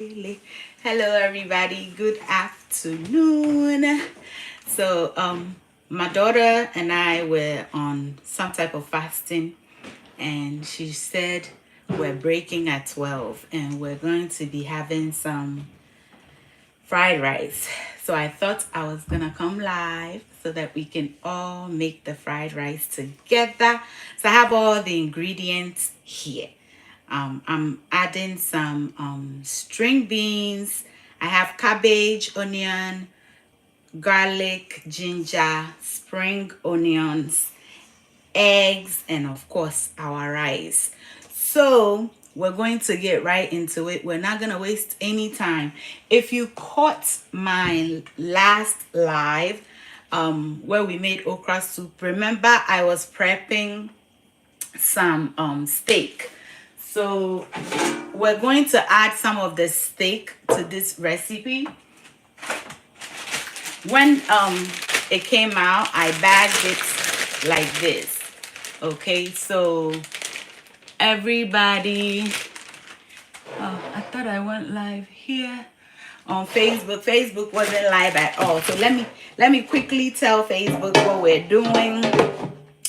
Hello everybody, good afternoon. So my daughter and I were on some type of fasting, and she said we're breaking at 12 and we're going to be having some fried rice. So I thought I was gonna come live so that we can all make the fried rice together. So I have all the ingredients here. I'm adding some string beans. I have cabbage, onion, garlic, ginger, spring onions, eggs, and of course our rice. So we're going to get right into it. We're not going to waste any time. If you caught my last live where we made okra soup, remember I was prepping some steak. So we're going to add some of the steak to this recipe. When it came out, I bagged it like this. Okay, so everybody, oh, I thought I went live here on Facebook. Facebook wasn't live at all. So let me quickly tell Facebook what we're doing.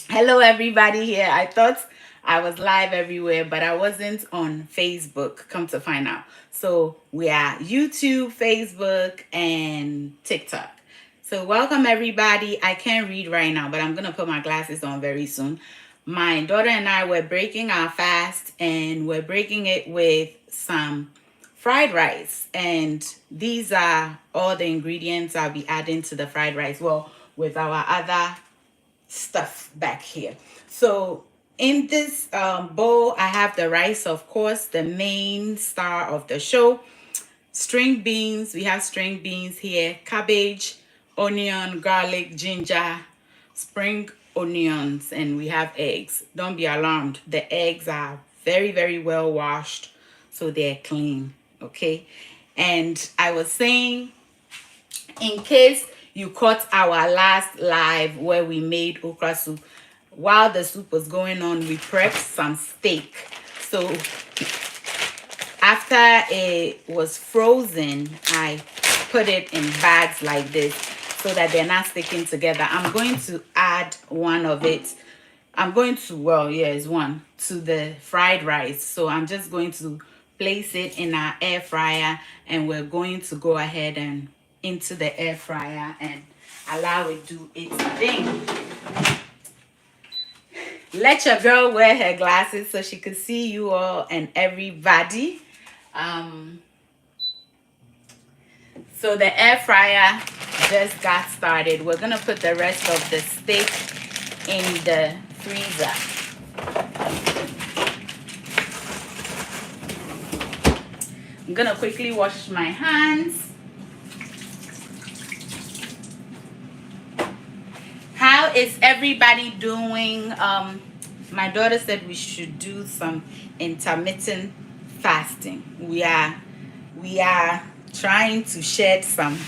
Hello everybody here. I thought I was live everywhere, but I wasn't on Facebook, come to find out. So we are YouTube, Facebook, and TikTok. So welcome everybody. I can't read right now, but I'm going to put my glasses on very soon. My daughter and I were breaking our fast, and we're breaking it with some fried rice. And these are all the ingredients I'll be adding to the fried rice. Well, with our other stuff back here. So in this bowl, I have the rice, of course, the main star of the show. String beans, we have string beans here, cabbage, onion, garlic, ginger, spring onions, and we have eggs. Don't be alarmed. The eggs are very, very well washed, so they're clean, okay? And I was saying, in case you caught our last live where we made okra soup, while the soup was going on, we prepped some steak. So after it was frozen, I put it in bags like this so that they're not sticking together. I'm going to add one of it. I'm going to, well, yeah, it's one to the fried rice. So I'm just going to place it in our air fryer, and we're going to go ahead and into the air fryer and allow it do its thing. Let your girl wear her glasses so she could see you all and everybody. So the air fryer just got started. We're gonna put the rest of the steak in the freezer. I'm gonna quickly wash my hands. How is everybody doing? My daughter said we should do some intermittent fasting. We are trying to shed some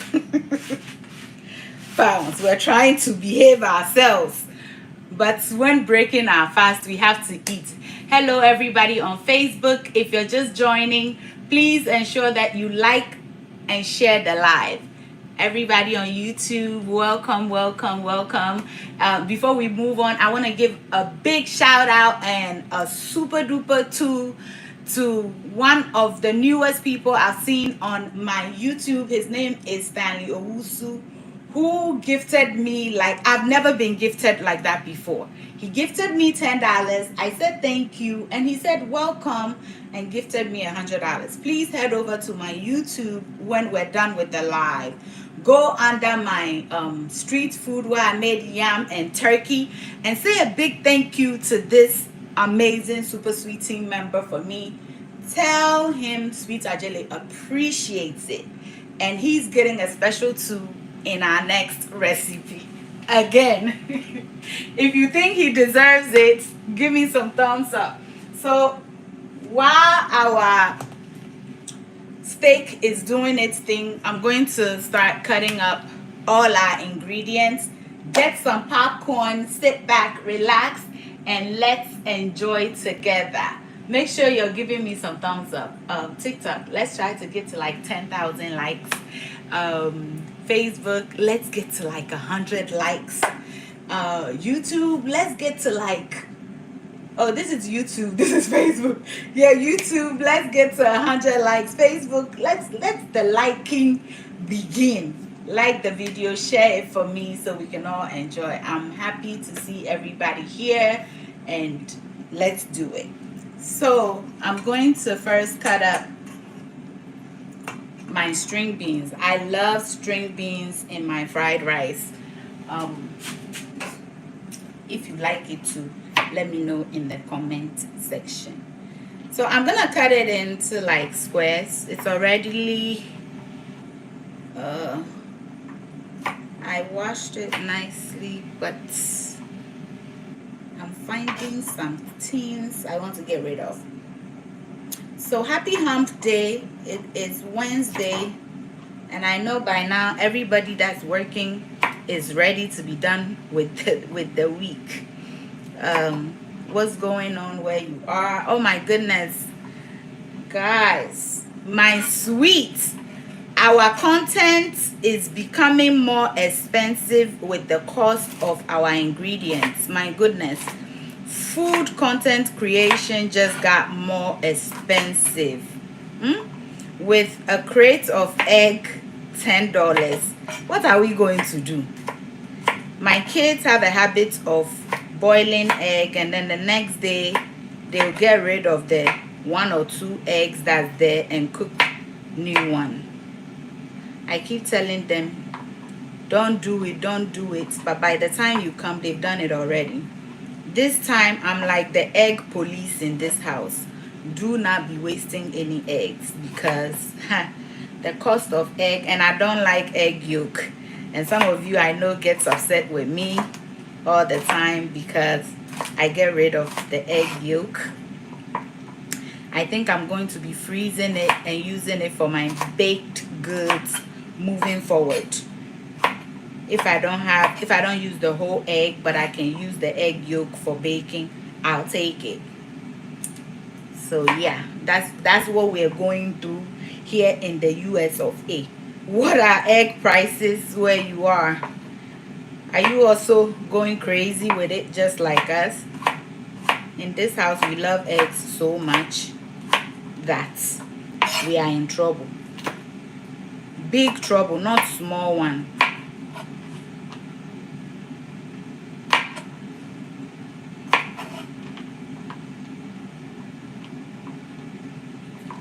pounds. We're trying to behave ourselves. But when breaking our fast, we have to eat. Hello everybody on Facebook. If you're just joining, please ensure that you like and share the live. Everybody on YouTube, welcome, welcome, welcome. Before we move on, I want to give a big shout out and a super duper to one of the newest people I've seen on my YouTube. His name is Stanley Owusu, who gifted me like I've never been gifted like that before. He gifted me $10. I said thank you, and he said welcome and gifted me $100. Please head over to my YouTube when we're done with the live. Go under my street food where I made yam and turkey, and say a big thank you to this amazing super sweet team member for me. Tell him Sweet Adjeley appreciates it, and he's getting a special too in our next recipe. Again, if you think he deserves it, give me some thumbs up. So while our steak is doing its thing, I'm going to start cutting up all our ingredients. Get some popcorn, sit back, relax, and let's enjoy together. Make sure you're giving me some thumbs up. TikTok, let's try to get to like 10,000 likes. Facebook, let's get to like 100 likes. YouTube, let's get to like, oh, this is YouTube, this is Facebook. Yeah, YouTube, let's get to 100 likes. Facebook, let's the liking begin. Like the video, share it for me so we can all enjoy. I'm happy to see everybody here, and let's do it. So I'm going to first cut up my string beans. I love string beans in my fried rice. If you like it too, let me know in the comment section. So I'm gonna cut it into like squares. It's already I washed it nicely, but I'm finding some things I want to get rid of. So happy hump day. It is Wednesday, and I know by now everybody that's working is ready to be done with the week. What's going on where you are? Oh my goodness, guys, my sweets, our content is becoming more expensive with the cost of our ingredients. My goodness, food content creation just got more expensive. With a crate of egg, $10. What are we going to do? My kids have a habit of boiling egg, and then the next day they'll get rid of the 1 or 2 eggs that's there and cook new one. I keep telling them, don't do it, but by the time you come, they've done it already. This time I'm like the egg police in this house. Do not be wasting any eggs, because the cost of egg, and I don't like egg yolk, and some of you I know gets upset with me all the time because I get rid of the egg yolk. I think I'm going to be freezing it and using it for my baked goods moving forward. If I don't use the whole egg, but I can use the egg yolk for baking, I'll take it. So yeah, that's what we're going through here in the US of A. What are egg prices where you are? Are you also going crazy with it just like us? In this house, we love eggs so much that we are in trouble. Big trouble, not small one.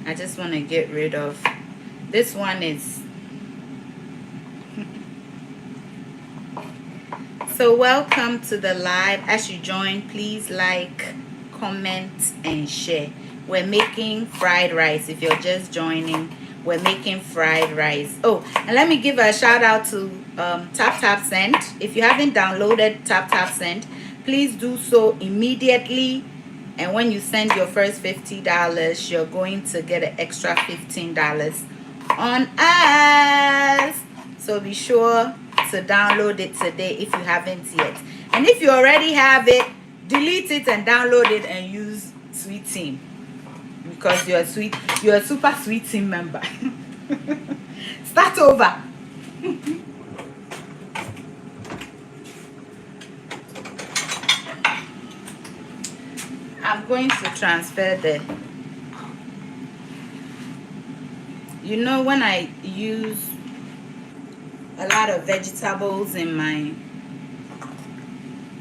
I just want to get rid of this one. Is so welcome to the live. As you join, please like, comment, and share. We're making fried rice. If you're just joining, we're making fried rice. Oh, and let me give a shout out to Tap Send. If you haven't downloaded Tap Send, please do so immediately. And when you send your first $50, you're going to get an extra $15 on us. So be sure to download it today if you haven't yet. And if you already have it, delete it and download it and use Sweet Team, because you're a super Sweet Team member. Start over. I'm going to transfer when I use a lot of vegetables in my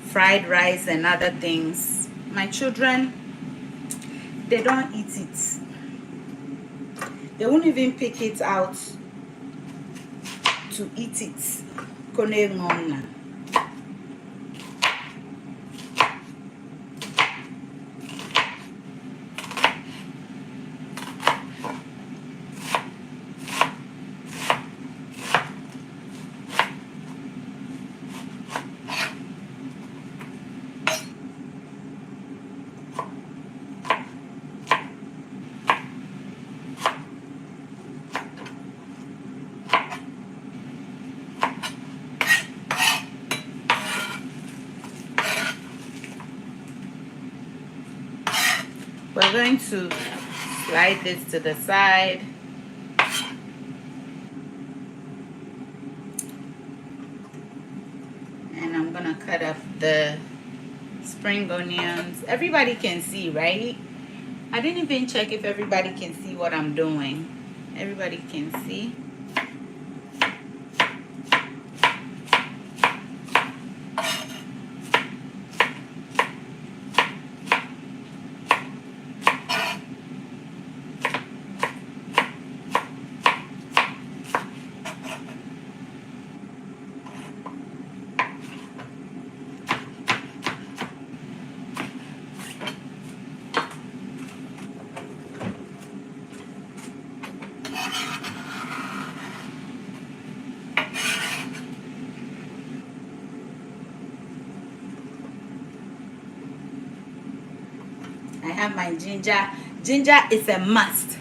fried rice and other things, my children, they don't eat it. They won't even pick it out to eat it. to slide this to the side. And I'm gonna cut up the spring onions. Everybody can see, right? I didn't even check if everybody can see what I'm doing. Everybody can see. I have my ginger. Ginger is a must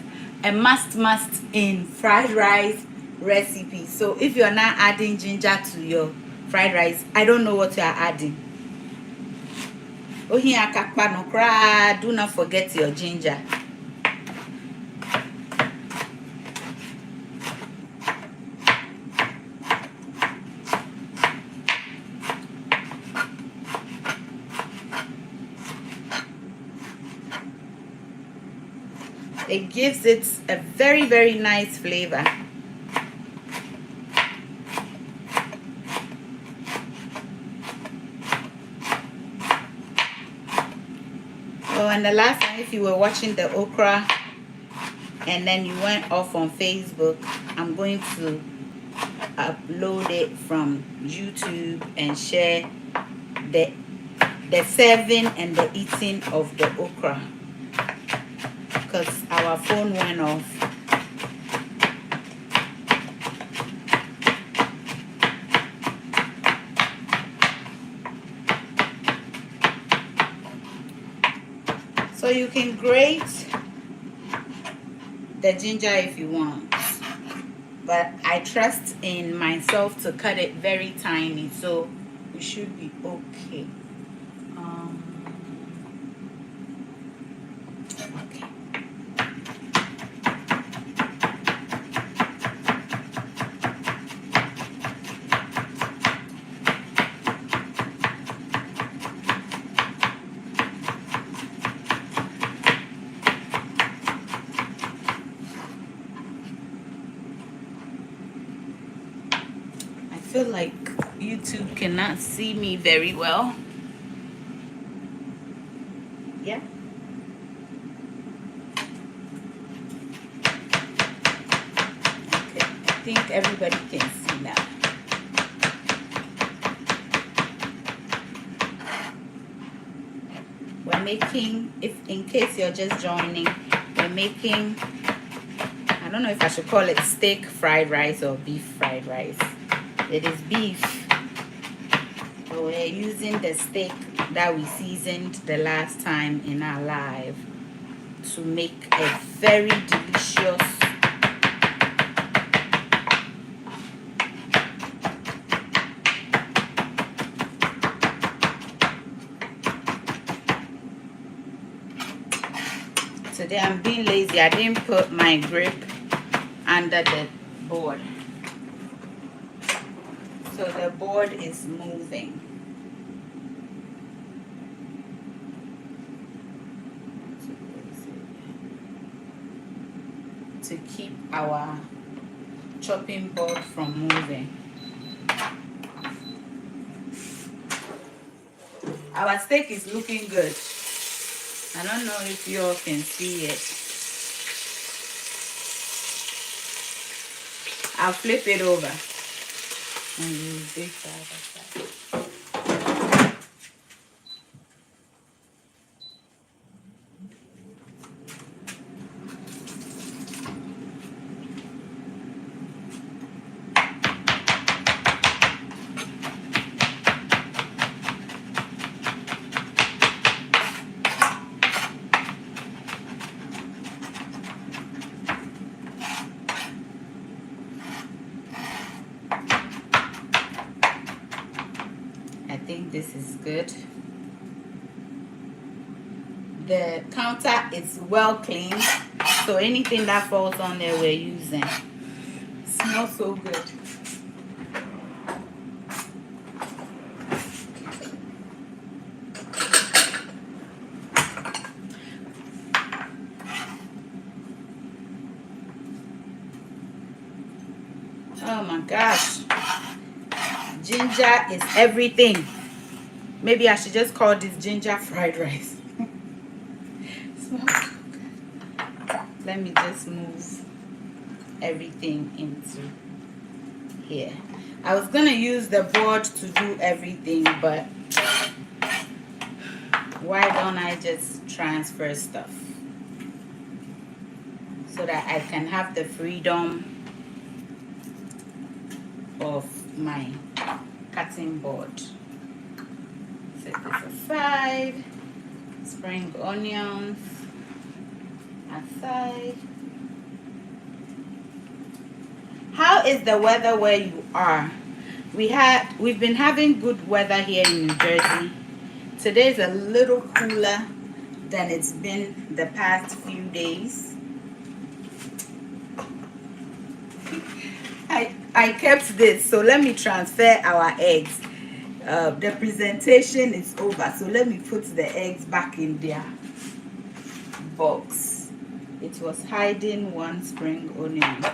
in fried rice recipe. So if you're not adding ginger to your fried rice, I don't know what you are adding. Oh, here kakpa no kra, do not forget your ginger. It gives it a very, very nice flavor. Oh, and the last time, if you were watching the okra and then you went off on Facebook, I'm going to upload it from YouTube and share the serving and the eating of the okra, because our phone went off. So you can grate the ginger if you want, but I trust in myself to cut it very tiny, so we should be okay. Okay. I feel like YouTube cannot see me very well. Yeah. Okay, I think everybody can see now. We're making, if in case you're just joining, we're making, I don't know if I should call it steak fried rice or beef fried rice. It is beef, but we're using the steak that we seasoned the last time in our live to make a very delicious today. I'm being lazy. I didn't put my grip under the board, so the board is moving. To keep our chopping board from moving. Our steak is looking good. I don't know if you all can see it. I'll flip it over and use this other side. This is good. the counter is well cleaned, so anything that falls on there we're using. Smells so good. Oh my gosh, ginger is everything. Maybe I should just call this ginger fried rice. Smells so good. Let me just move everything into here. I was gonna use the board to do everything, but why don't I just transfer stuff so that I can have the freedom of my cutting board. Set this aside. Spring onions aside. How is the weather where you are? We've been having good weather here in New Jersey. Today's a little cooler than it's been the past few days. I kept this, so let me transfer our eggs. The presentation is over, so let me put the eggs back in their box. It was hiding one spring onion.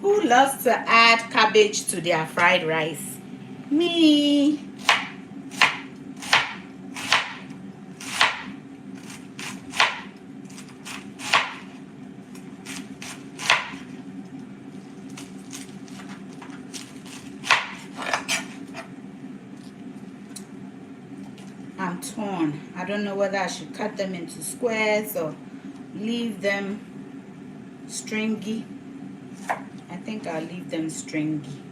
Who loves to add cabbage to their fried rice? Me. I'm torn. I don't know whether I should cut them into squares or leave them stringy. I think I'll leave them stringy.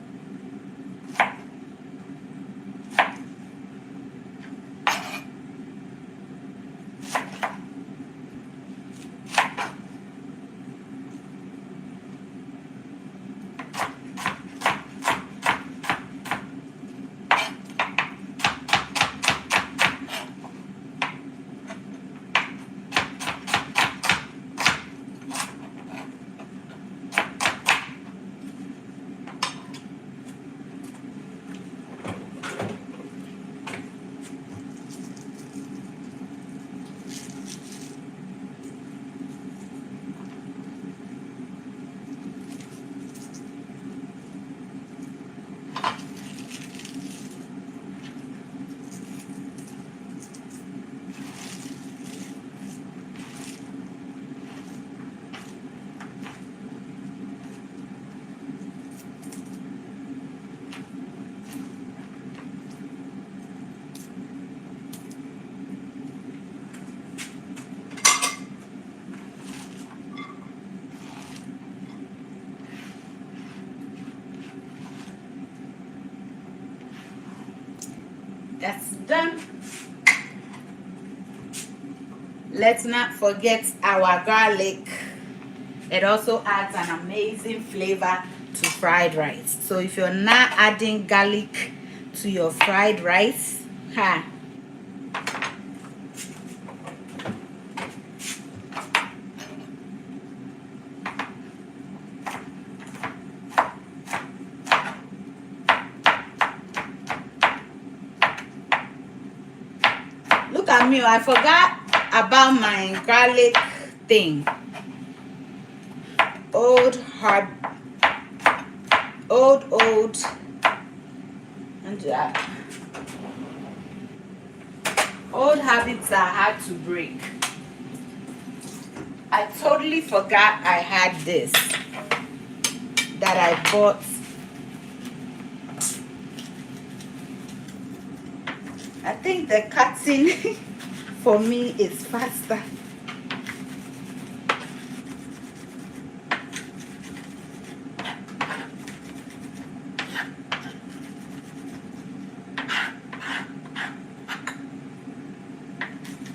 That's done. Let's not forget our garlic. It also adds an amazing flavor to fried rice. So if you're not adding garlic to your fried rice, look at me, I forgot about my garlic thing. Old habits are hard to break. I totally forgot I had this that I bought. I think the cutting for me is faster.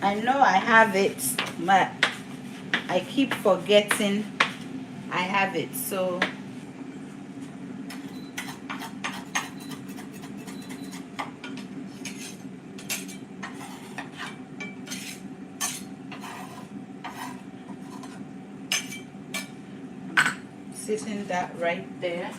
I know I have it, but I keep forgetting I have it. So sitting that right there.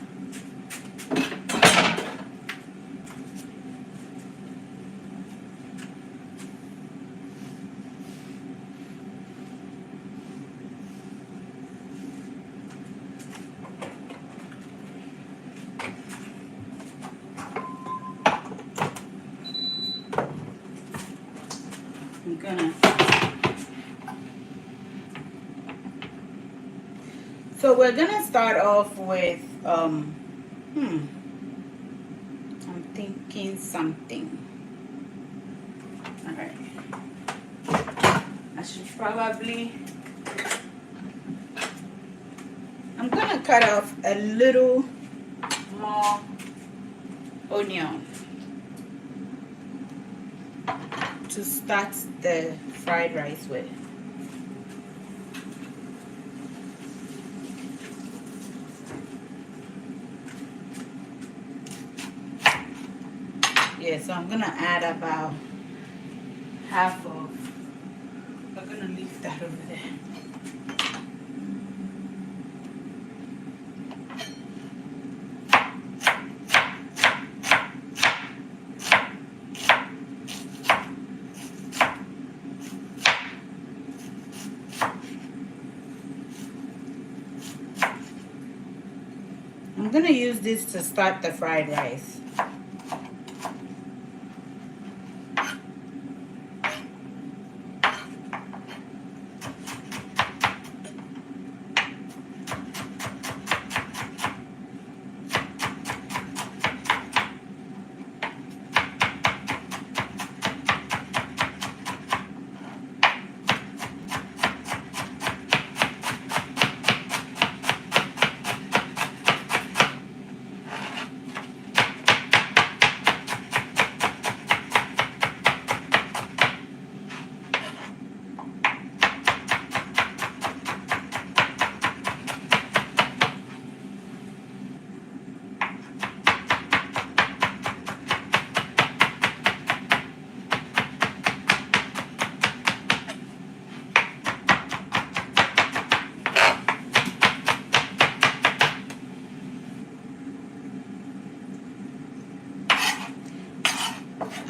I'm gonna. So we're gonna start off with I'm thinking something. All right. I should probably. I'm gonna cut off a little more onion to start the fried rice with. Yeah, so I'm gonna add about half of. I'm gonna leave that over there. I'm gonna use this to start the fried rice.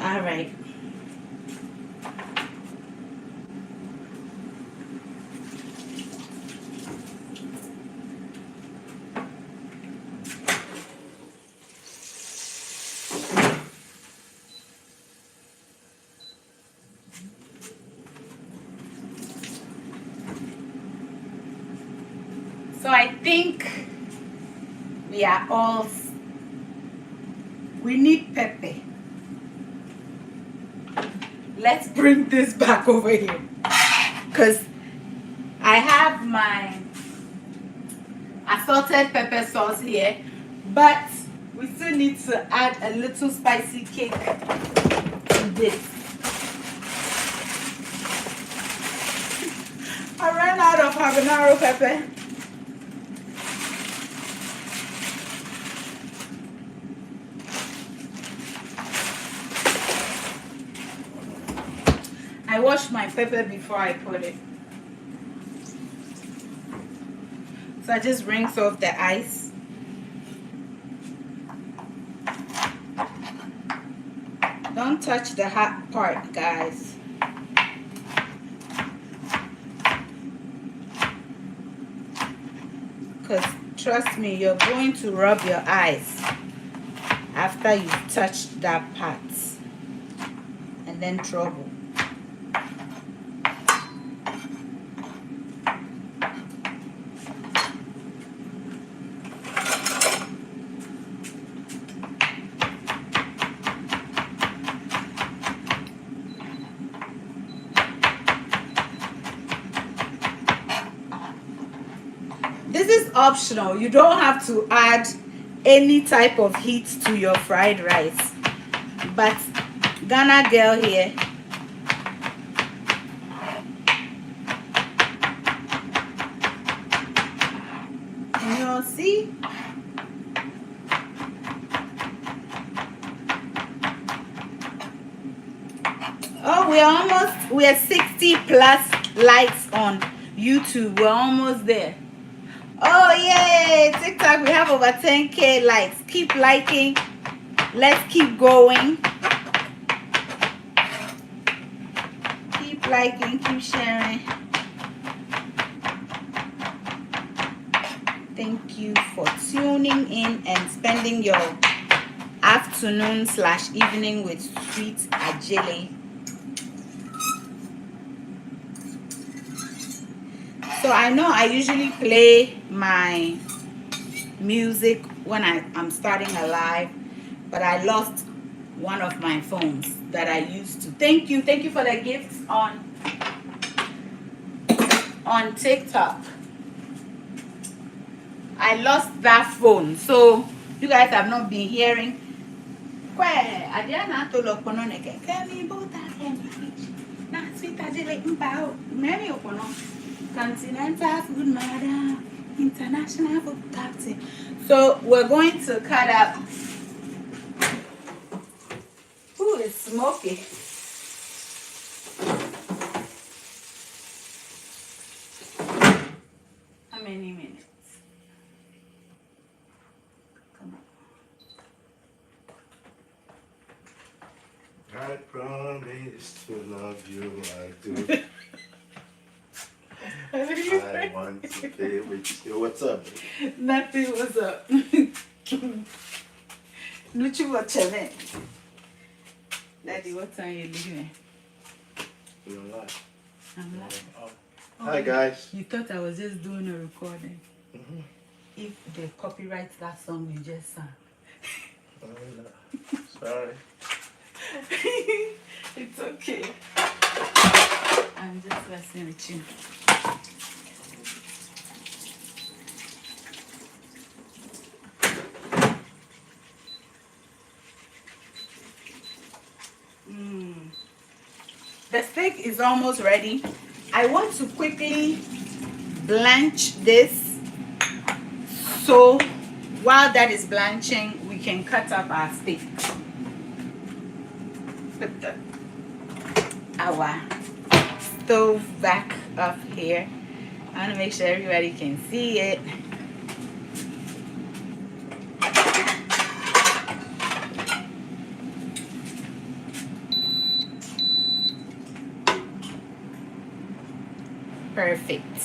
All right. So I think we need pepper. Let's bring this back over here. Because I have my assorted pepper sauce here. But we still need to add a little spicy kick to this. I ran out of habanero pepper. I washed my pepper before I put it. So I just rinse off the ice. Don't touch the hot part, guys. Because trust me, you're going to rub your eyes after you touch that part. And then trouble. This is optional. You don't have to add any type of heat to your fried rice. But Ghana girl here, you see? Oh, we're 60 plus likes on YouTube. We're almost there. Oh yay! TikTok, we have over 10K likes. Keep liking. Let's keep going. Keep liking, keep sharing. Thank you for tuning in and spending your afternoon/evening with sweet Adjeley. So I know I usually play my music when I'm starting a live, but I lost one of my phones that I used to. Thank you for the gifts on TikTok. I lost that phone, so you guys have not been hearing. Continental food madam, international food captain. So we're going to cut up. Ooh, it's smoky. How many minutes? Come on. I promise to love you like do. I want to play with you. What's up? Nothing. What's up? Nuchu, what's your name? Daddy, what time are you leaving? You're live. I'm live. Oh. Hi, guys. You thought I was just doing a recording. If they copyright that song you just sang. Oh, no. Sorry. It's okay. I'm just messing with you. The steak is almost ready. I want to quickly blanch this, so while that is blanching, we can cut up our steak. Put our stove back up here. I want to make sure everybody can see it. Perfect.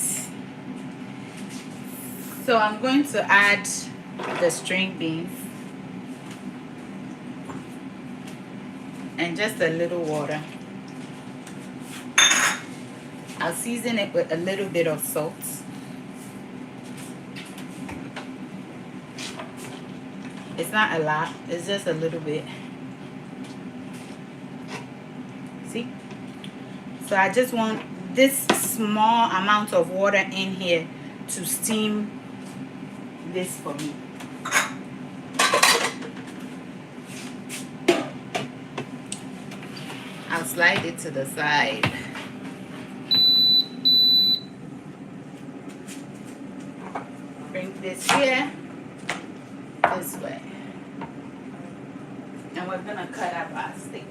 So I'm going to add the string beans and just a little water. I'll season it with a little bit of salt. It's not a lot, it's just a little bit. See? So I just want this small amount of water in here to steam this for me. I'll slide it to the side. Bring this here, this way. And we're gonna cut up our steak.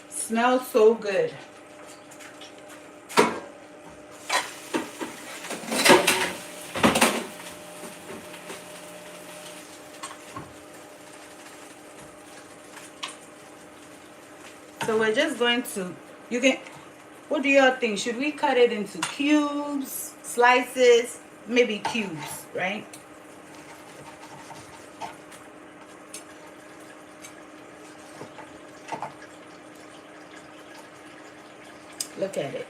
Smells so good. So we're just going to, you can, what do you all think? Should we cut it into cubes, slices, maybe cubes, right? Look at it.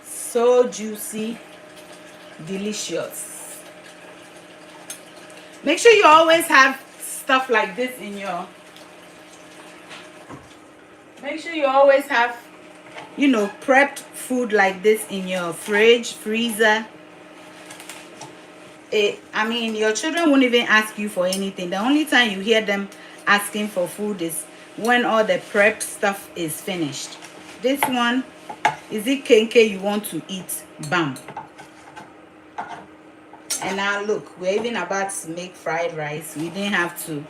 So juicy, delicious. Make sure you always have stuff like this in your, make sure you always have, you know, prepped food like this in your fridge, freezer. I mean, your children won't even ask you for anything. The only time you hear them asking for food is when all the prepped stuff is finished. This one, is it kenke you want to eat? Bam. And now look, we're even about to make fried rice. We didn't have to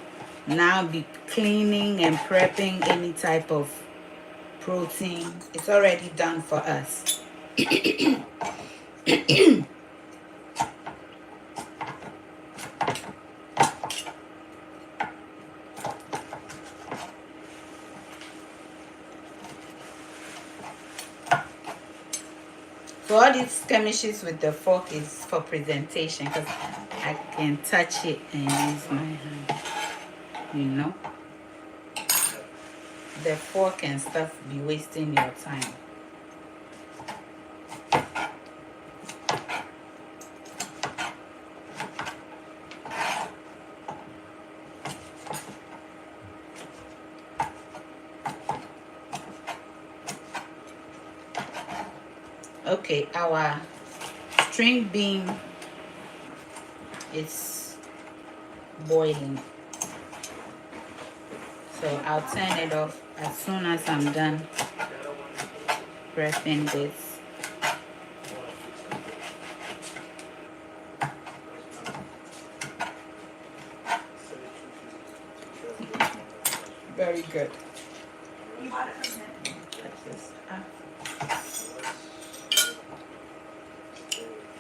now be cleaning and prepping any type of protein. It's already done for us. So all these skirmishes with the fork is for presentation, because I can touch it and use my hand. You know, the fork and stuff be wasting your time. Okay, our string bean is boiling, so I'll turn it off as soon as I'm done prepping this. Very good.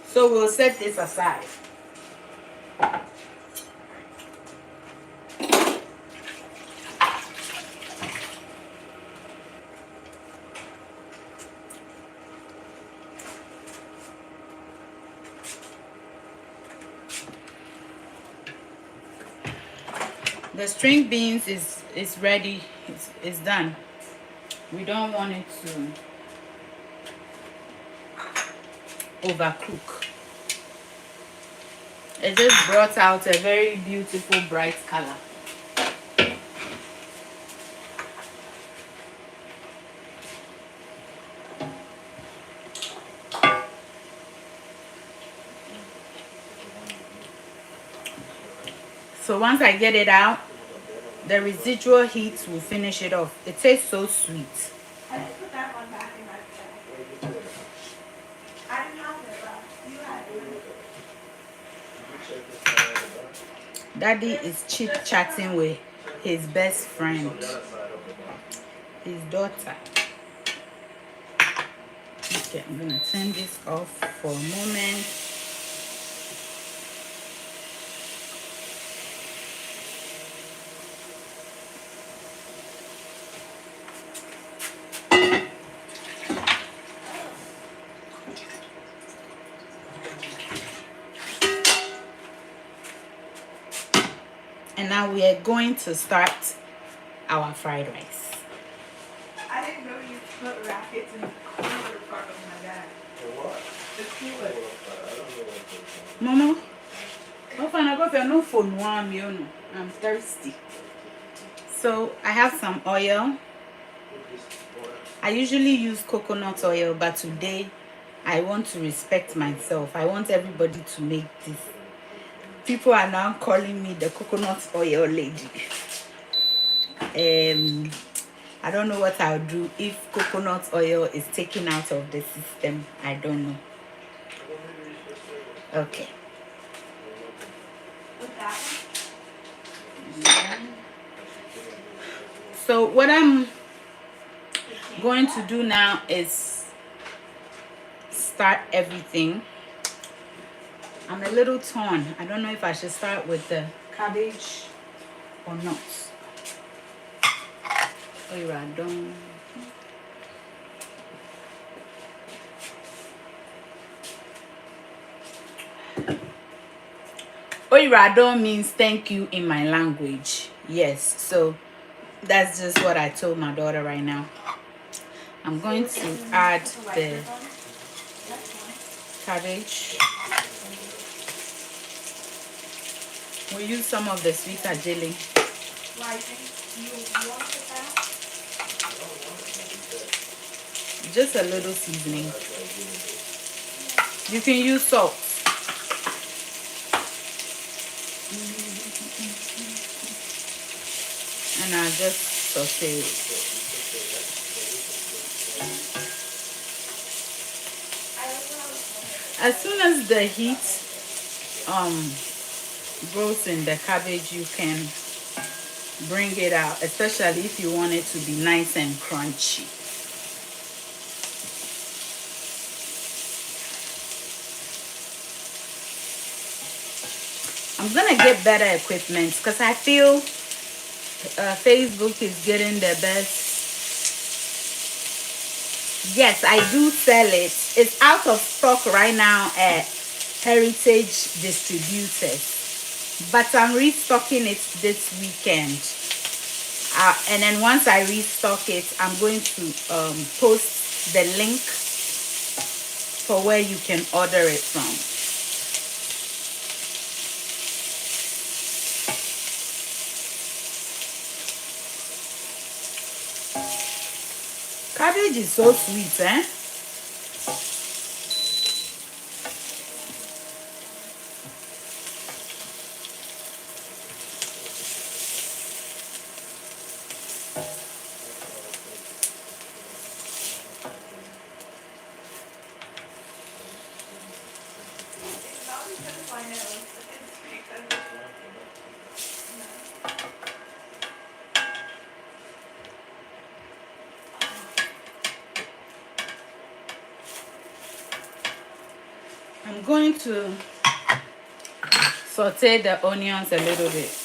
So we'll set this aside. The string beans is ready. It's done. We don't want it to overcook. It just brought out a very beautiful bright color. So once I get it out, the residual heat will finish it off. It tastes so sweet. I just put that one back in my bag. I didn't have it, but you had it. Daddy is chit-chatting with his best friend, his daughter. Okay, I'm gonna turn this off for a moment. And now we are going to start our fried rice. I didn't know you put rackets in the cooler part of my bag. The cooler. Mama, no phone, I'm thirsty. So I have some oil. I usually use coconut oil, but today I want to respect myself. I want everybody to make this. People are now calling me the coconut oil lady. I don't know what I'll do if coconut oil is taken out of the system. I don't know. Okay. With that one? So what I'm going to do now is start everything. I'm a little torn. I don't know if I should start with the cabbage or not. Oiradon means thank you in my language. Yes, so that's just what I told my daughter right now. I'm going to add the cabbage. We'll use some of the sweet Adjeley. You want it out? Just a little seasoning. You can use salt. And I'll just saute it. As soon as the heat grows in the cabbage, you can bring it out, especially if you want it to be nice and crunchy. I'm gonna get better equipment because I feel Facebook is getting the best. Yes, I do sell it. It's out of stock right now at Heritage Distributors, but I'm restocking it this weekend. And then once I restock it, I'm going to post the link for where you can order it from. Cabbage is so sweet, eh? It's not because of my nose. It's because I'm going to saute the onions a little bit.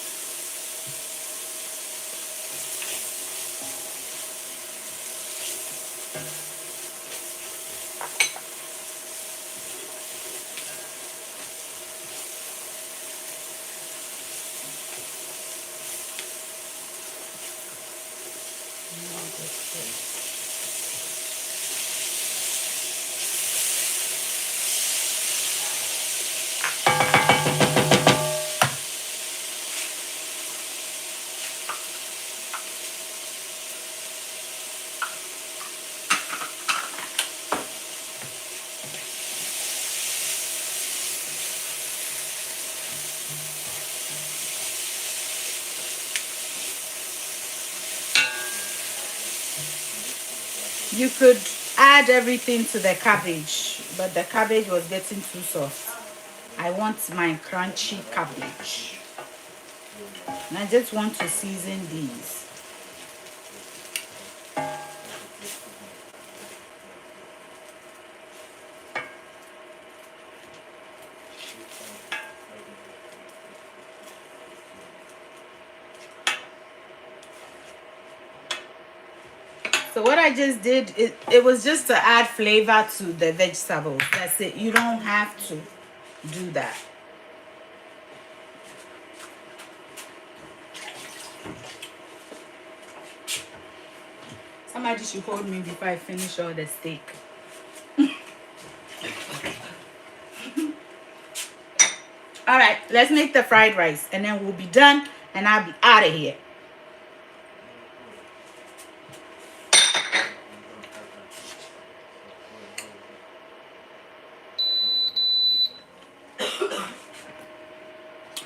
You could add everything to the cabbage, but the cabbage was getting too soft. I want my crunchy cabbage. And I just want to season these. So what I just did, it was just to add flavor to the vegetables. That's it. You don't have to do that. Somebody should hold me before I finish all the steak. All right, let's make the fried rice and then we'll be done and I'll be out of here.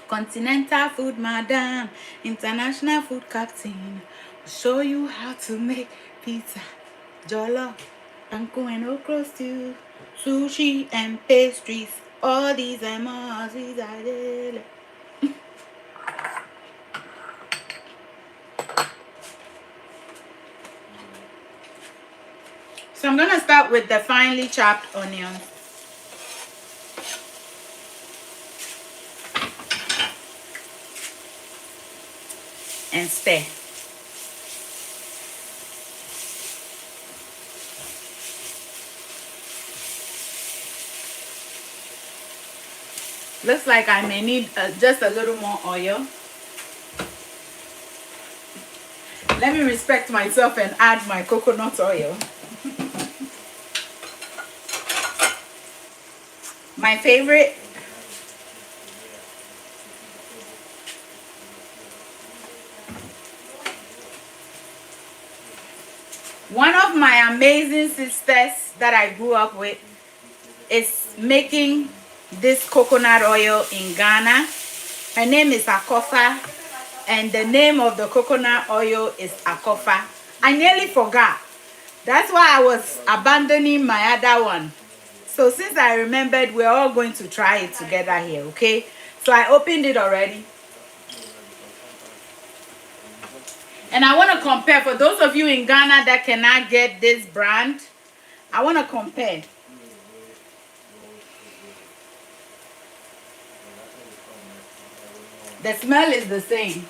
Continental food, madam, international food captain. Will show you how to make pizza, jollof, panko and okra stew, sushi and pastries. All these and more, sweet Adjeley. So I'm gonna start with the finely chopped onions. And stir. Looks like I may need just a little more oil. Let me respect myself and add my coconut oil. My favorite. One of my amazing sisters that I grew up with is making this coconut oil in Ghana. Her name is Akofa, and the name of the coconut oil is Akofa. I nearly forgot. That's why I was abandoning my other one. So since I remembered, we're all going to try it together here, okay? So I opened it already. And I want to compare, for those of you in Ghana that cannot get this brand, I want to compare. The smell is the same.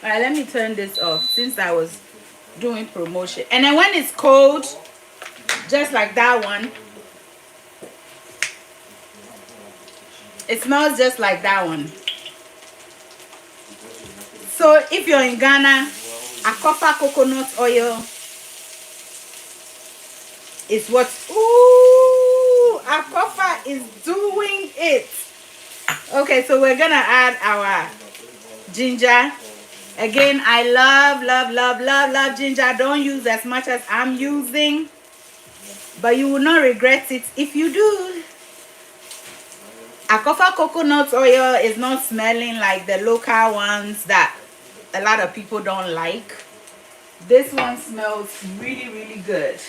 All right, let me turn this off since I was doing promotion. And then when it's cold, just like that one, it smells just like that one. So if you're in Ghana, a copper coconut oil is what, ooh, a copper is doing it. Okay, so we're gonna add our ginger. Again, I love ginger. Don't use as much as I'm using, but you will not regret it if you do. Akofa coconut oil is not smelling like the local ones that a lot of people don't like. This one smells really good.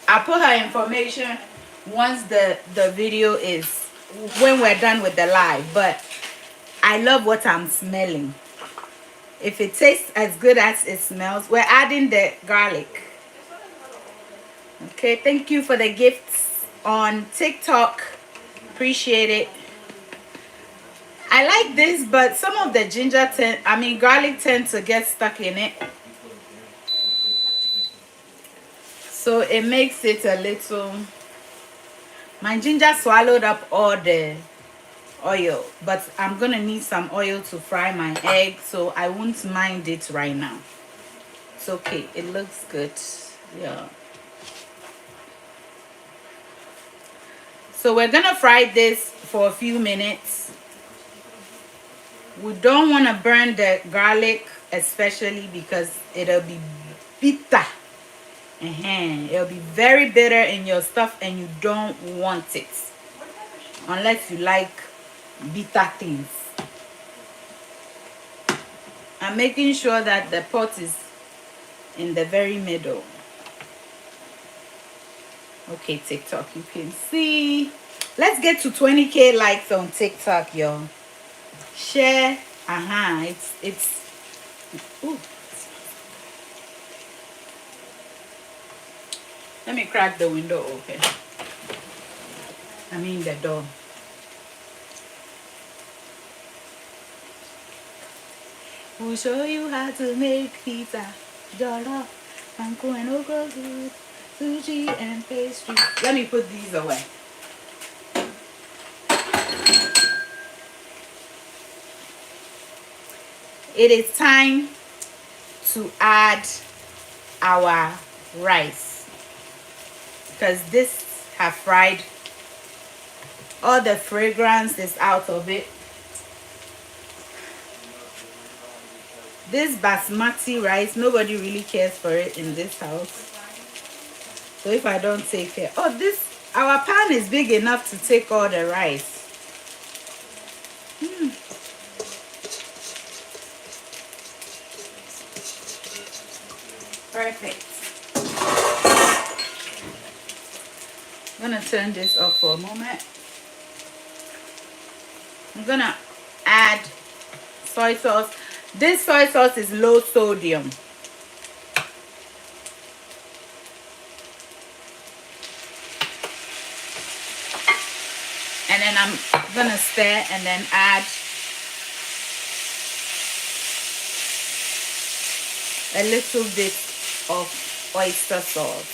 I'll put her information once the video is, when we're done with the live, but I love what I'm smelling. If it tastes as good as it smells, we're adding the garlic. Okay, thank you for the gifts on TikTok. Appreciate it. I like this, but some of the garlic tend to get stuck in it. So it makes it a little... My ginger swallowed up all the oil, but I'm gonna need some oil to fry my egg, so I won't mind it right now. It's okay, it looks good. Yeah. So we're gonna fry this for a few minutes. We don't want to burn the garlic, especially because it'll be bitter. It'll be very bitter in your stuff, and you don't want it unless you like bitter things. I'm making sure that the pot is in the very middle. Okay, TikTok, you can see. Let's get to 20K likes on TikTok, y'all. Share. It's ooh. Let me crack the window open. I mean the door. We'll show you how to make pizza, jollof, panko and okra good, sushi and pastry. Let me put these away. It is time to add our rice, because this have fried. All the fragrance is out of it. This basmati rice, nobody really cares for it in this house. So if I don't take care, our pan is big enough to take all the rice. Perfect. I'm gonna turn this off for a moment. I'm gonna add soy sauce. This soy sauce is low sodium. And then I'm gonna stir and then add a little bit of oyster sauce.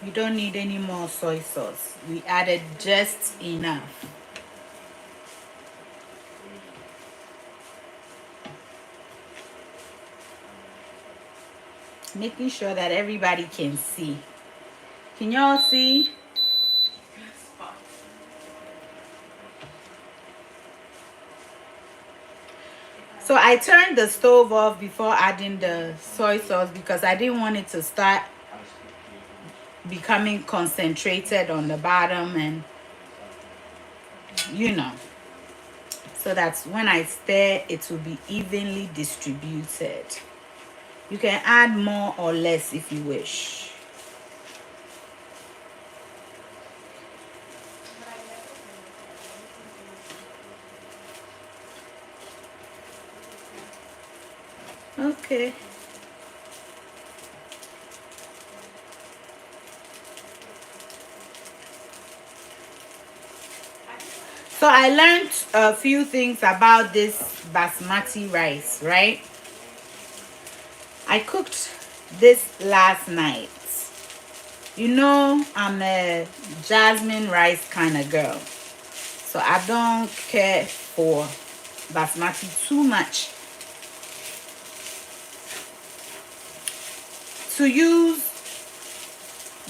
You don't need any more soy sauce. We added just enough. Making sure that everybody can see. Can y'all see? So I turned the stove off before adding the soy sauce because I didn't want it to start becoming concentrated on the bottom, and you know, so that when I stir it will be evenly distributed. You can add more or less if you wish. Okay. So I learned a few things about this basmati rice, right? I cooked this last night. You know, I'm a jasmine rice kind of girl. So I don't care for basmati too much. To use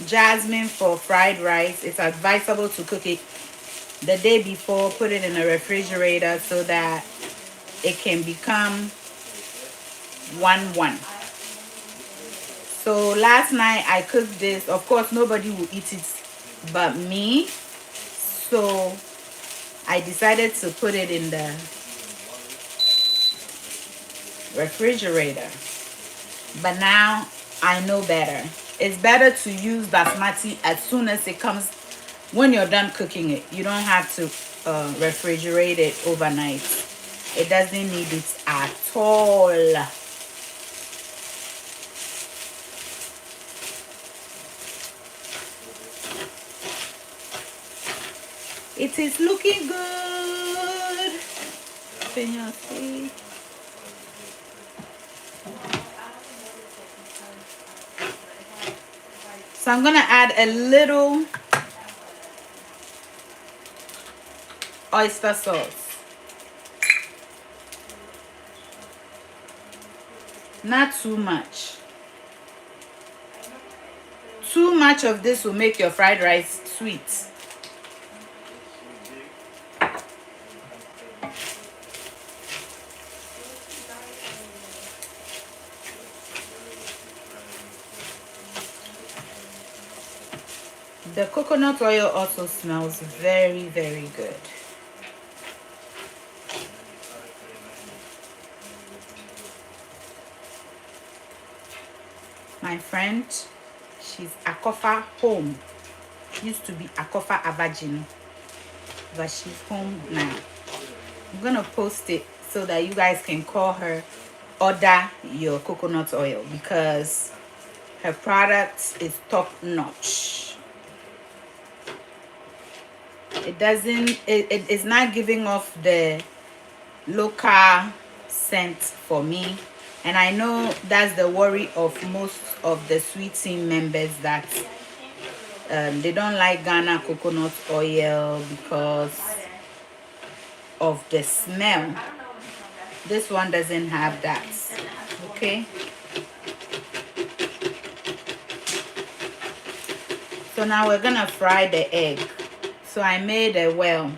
jasmine for fried rice, it's advisable to cook it the day before, put it in a refrigerator so that it can become 1-1. So last night I cooked this. Of course, nobody will eat it but me. So I decided to put it in the refrigerator. But now I know better. It's better to use basmati as soon as it comes. When you're done cooking it, you don't have to refrigerate it overnight. It doesn't need it at all. It is looking good. Can you see? So I'm gonna add a little oyster sauce. Not too much. Too much of this will make your fried rice sweet. The coconut oil also smells very, very good. My friend, she's Akofa home. Used to be Akofa Abajin, but she's home now. I'm gonna post it so that you guys can call her, order your coconut oil, because her product is top notch. It's not giving off the local scent for me, and I know that's the worry of most of the sweet team members, that they don't like Ghana coconut oil because of the smell. This one doesn't have that. Okay, so now we're gonna fry the egg. So I made a well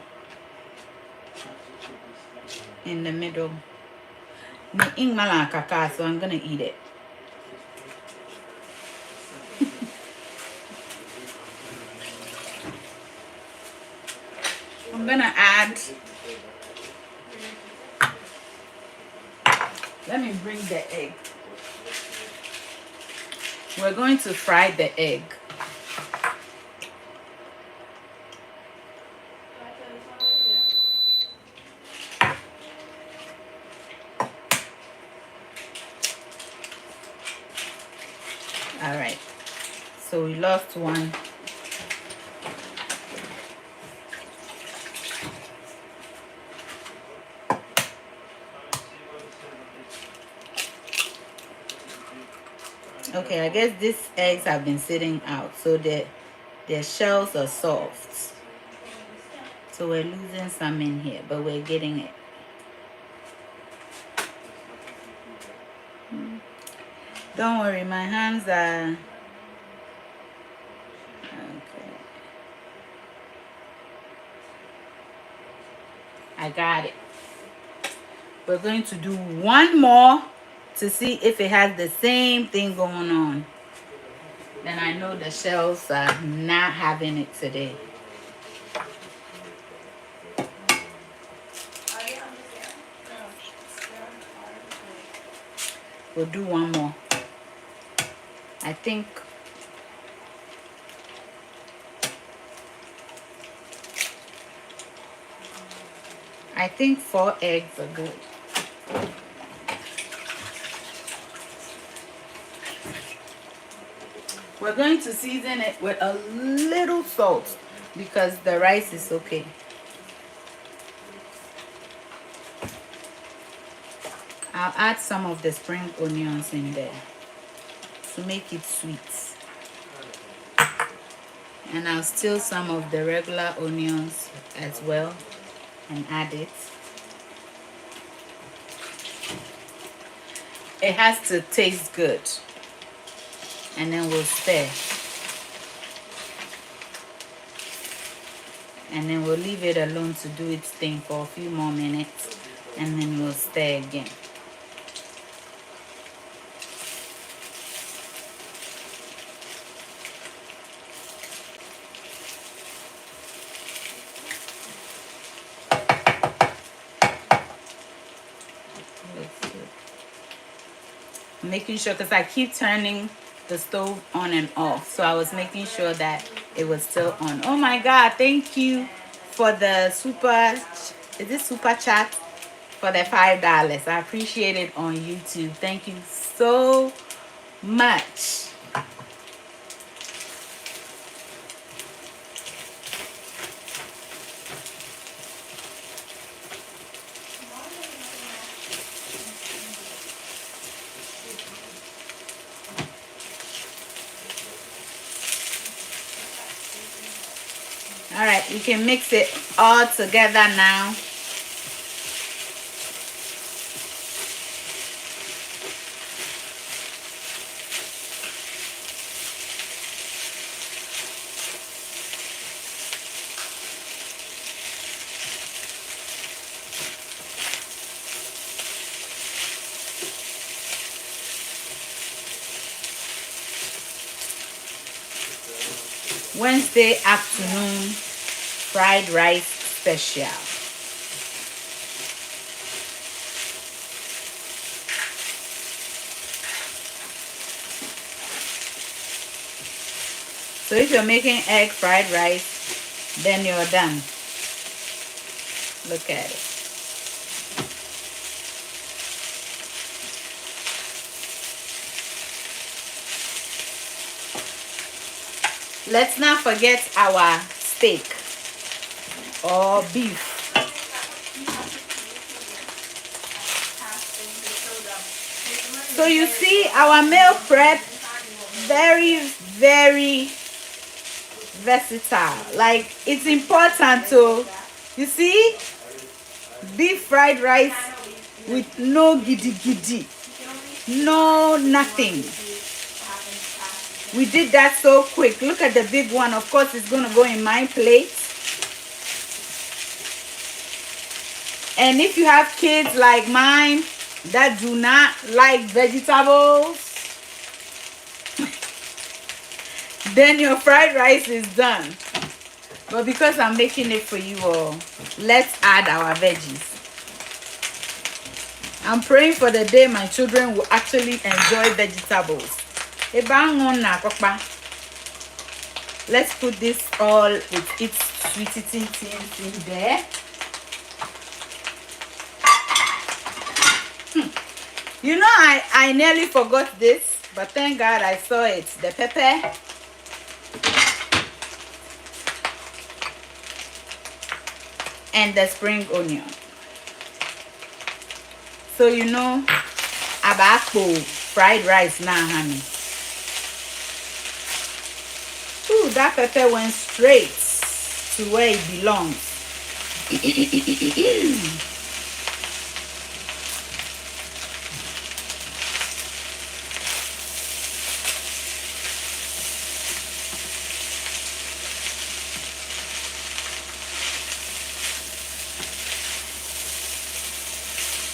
in the middle. So I'm gonna eat it. I'm gonna add, let me bring the egg. We're going to fry the egg. All right, so we lost one. Okay, I guess these eggs have been sitting out, so their shells are soft. So we're losing some in here, but we're getting it. Don't worry, my hands are okay. I got it. We're going to do one more to see if it has the same thing going on. Then I know the shells are not having it today. We'll do one more. I think I think 4 eggs are good. We're going to season it with a little salt because the rice is okay. I'll add some of the spring onions in there to make it sweet. And I'll steal some of the regular onions as well and add it. It has to taste good. And then we'll stir. And then we'll leave it alone to do its thing for a few more minutes. And then we'll stir again. Making sure, because I keep turning the stove on and off, so I was making sure that it was still on. Oh my God, thank you for the super chat for the $5. I appreciate it on YouTube. Thank you so much. All right, we can mix it all together now. Wednesday afternoon fried rice special. So if you're making egg fried rice, then you're done. Look at it. Let's not forget our steak or beef. So you see our meal prep, very, very versatile. Like, it's important to, you see, beef fried rice with no giddy giddy, no nothing. We did that so quick. Look at the big one. Of course, it's going to go in my plate. And if you have kids like mine that do not like vegetables, then your fried rice is done. But because I'm making it for you all, let's add our veggies. I'm praying for the day my children will actually enjoy vegetables. Let's put this all with its sweetie things in there. You know, I nearly forgot this, but thank God I saw it. The pepper. And the spring onion. So you know about fried rice now, honey. Ooh, that pepper went straight to where it belongs.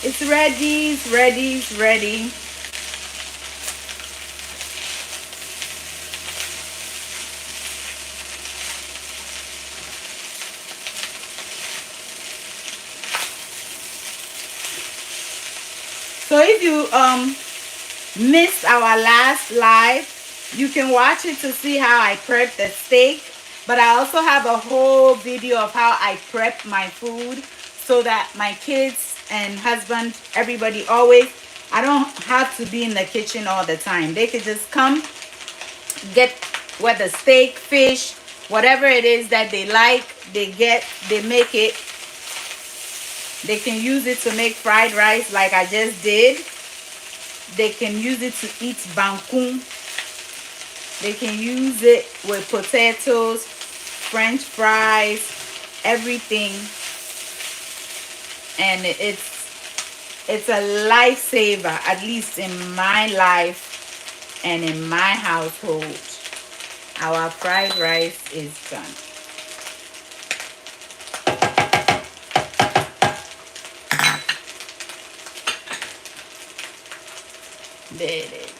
It's ready, it's ready, it's ready. So if you missed our last live, you can watch it to see how I prep the steak. But I also have a whole video of how I prep my food so that my kids and husband, everybody always, I don't have to be in the kitchen all the time. They could just come, get what the steak, fish, whatever it is that they like, they make it. They can use it to make fried rice like I just did. They can use it to eat bangkung. They can use it with potatoes, French fries, everything. And it's a lifesaver, at least in my life and in my household. Our fried rice is done. There it is,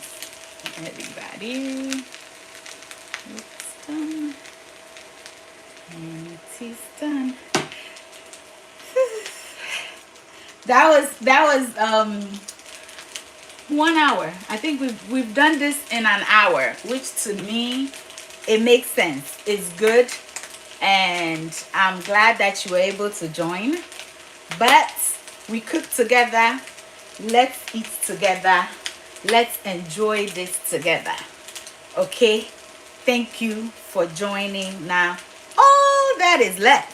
everybody. It's done. And it is done. That was 1 hour. I think we've done this in an hour, which to me it makes sense. It's good, and I'm glad that you were able to join. But we cook together. Let's eat together. Let's enjoy this together. Okay? Thank you for joining. Now, all that is left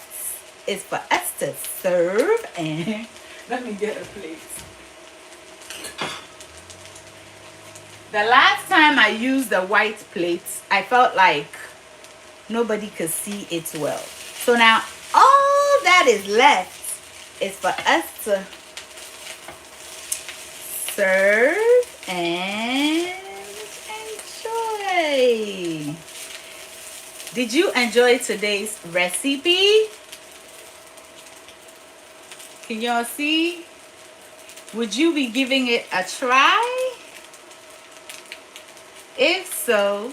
is for us to serve, and let me get a plate. The last time I used the white plates, I felt like nobody could see it well. So now all that is left is for us to serve and enjoy. Did you enjoy today's recipe? Can y'all see? Would you be giving it a try? If so,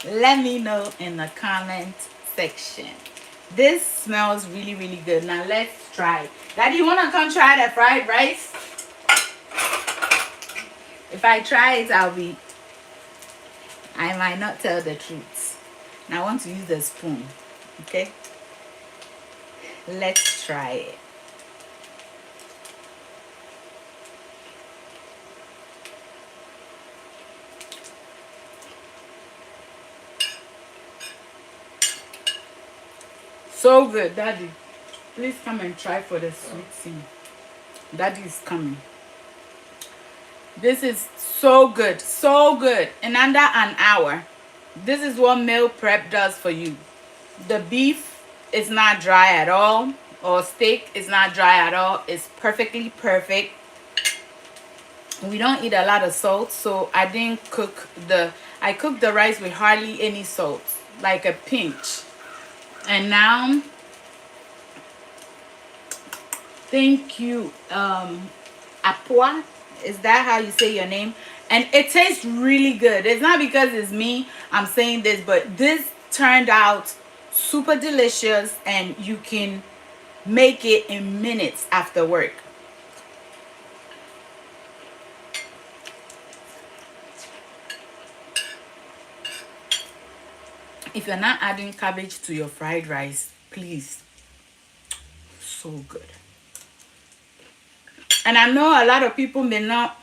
let me know in the comment section. This smells really, really good. Now let's try. Daddy, you want to come try the fried rice? If I try it, I might not tell the truth. Now I want to use the spoon. Okay? Let's try it. So good, Daddy. Please come and try for the sweet thing. Daddy is coming. This is so good, so good. In under an hour. This is what meal prep does for you. The beef is not dry at all, or steak is not dry at all. It's perfectly perfect. We don't eat a lot of salt, so I didn't cook I cooked the rice with hardly any salt, like a pinch. And now, thank you, Apua. Is that how you say your name? And it tastes really good. It's not because it's me I'm saying this, but this turned out super delicious, and you can make it in minutes after work. If you're not adding cabbage to your fried rice, please. So good. And I know a lot of people may not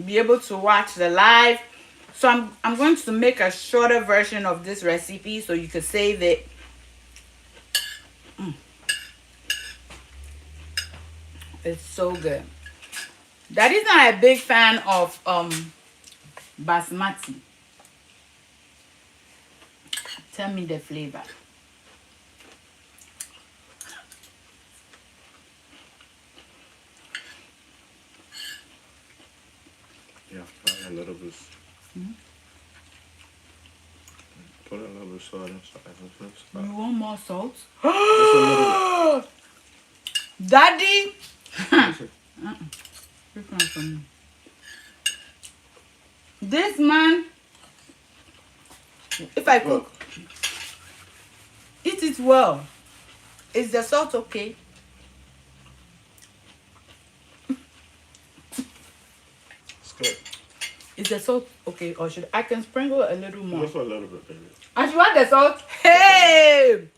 be able to watch the live, so I'm going to make a shorter version of this recipe so you can save it. It's so good. Daddy's not a big fan of basmati. Tell me the flavor. Yeah, a little bit. Put a little bit of salt inside. You want more salt? Just a little bit. Daddy! Pick one for me. This man, if I cook, eat it well. Is the salt okay? It's good. Is the salt okay, or should I can sprinkle a little more? Just a little bit, baby. And you want the salt? Hey!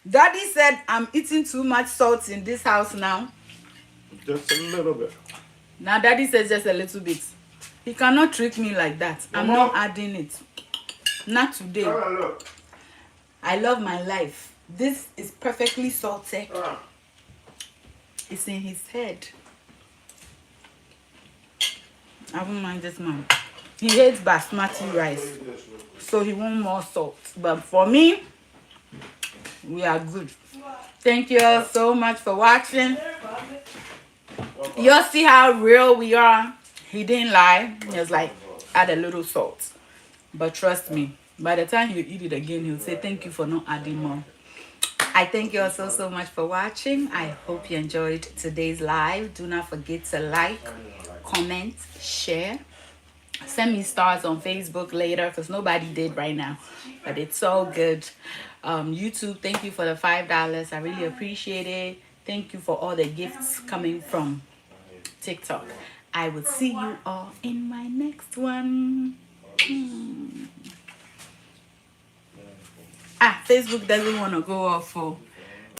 Daddy said I'm eating too much salt in this house now. Just a little bit. Now Daddy says just a little bit. He cannot trick me like that. I'm not adding it. Not today. Look. I love my life. This is perfectly salted. It's in his head. I won't mind this man. He hates basmati rice, so he wants more salt. But for me, we are good. Thank you all so much for watching. You'll see how real we are. He didn't lie. He was like, add a little salt. But trust me, by the time you eat it again, he'll say thank you for not adding more. I thank you all so much for watching. I hope you enjoyed today's live. Do not forget to like, comment, share. Send me stars on Facebook later because nobody did right now, but it's all good. YouTube, thank you for the $5. I really appreciate it. Thank you for all the gifts coming from TikTok. I will see you all in my next one. Facebook doesn't want to go off for